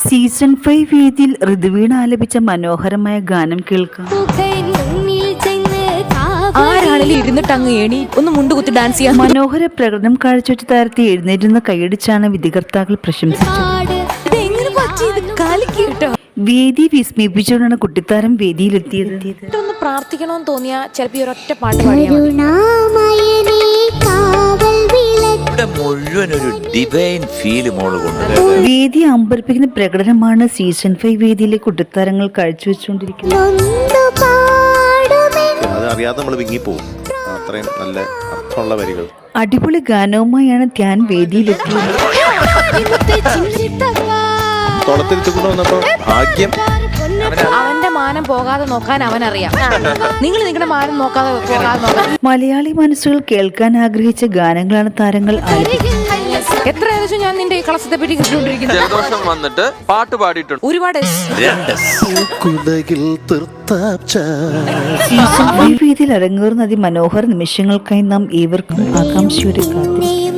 Season 5 വേദിയിൽ ഋതുവീണ ആലപിച്ച മനോഹരമായ ഗാനം കേൾക്കാം. ആരാണെങ്കിലും ഇരുന്നിട്ട് അങ്ങ് ഏണി ഒന്ന് മുണ്ടുകുത്തി ഡാൻസ് ചെയ്യാൻ. മനോഹര പ്രകടനം കാഴ്ചവെച്ച താരത്തെ എഴുന്നേറ്റുന്ന കൈയടിച്ചാണ് വിധികർത്താക്കൾ പ്രശംസിച്ചത്. വേദി വിസ്മയിപ്പിച്ചുകൊണ്ടാണ് കുട്ടിത്താരം വേദിയിലെത്തിയത്. ഒന്ന് പ്രാർത്ഥിക്കണമെന്ന് തോന്നിയാ ചിലപ്പോ ഒരൊറ്റ പാട്ട് പാടിയാൽ മുഴുവൻ ഒരു ഡിവൈൻ ഫീൽ മോള് കൊണ്ട് വേദി അമ്പരപ്പിക്കുന്ന പ്രകടനമാണ് സീസൺ 5 വേദിയിലെ കുട്ടിത്താരങ്ങൾ കാഴ്ചവെച്ചുകൊണ്ടിരിക്കുന്നത്. അറിയാതെ നമ്മൾ വിങ്ങിപ്പോവും. അത്രയും നല്ല അർത്ഥമുള്ള വരികൾ. അടിപൊളി ഗാനവുമായാണ് ധ്യാൻ വേദിയിലെത്തിയത്. തോളത്തിരിച്ചുകൊണ്ട് വന്നപ്പോ ഭാഗ്യം. അവന്റെ മാനം പോകാതെ നോക്കാൻ അവനറിയാം. നിങ്ങൾ നിങ്ങളുടെ മാനം പോകാതെ നോക്കാൻ. മലയാളി മനസ്സുകൾ കേൾക്കാൻ ആഗ്രഹിച്ച ഗാനങ്ങളാണ് താരങ്ങൾ ആലപിച്ചത്. എത്ര ഏകദേശം ഞാൻ നിന്റെ ഈ കളസത്തെ പറ്റി കേട്ടുകൊണ്ടിരിക്കുന്നു. ജലദോഷം വന്നിട്ട് പാട്ട് പാടിയിട്ടുണ്ട് ഒരുപാട്. സീസൺ 5 വേദിയിൽ അരങ്ങേറുന്ന അതിമനോഹര നിമിഷങ്ങൾക്കായി നാം ഏവർക്കും ആകാംക്ഷയോടെ കാത്തിരിക്കും.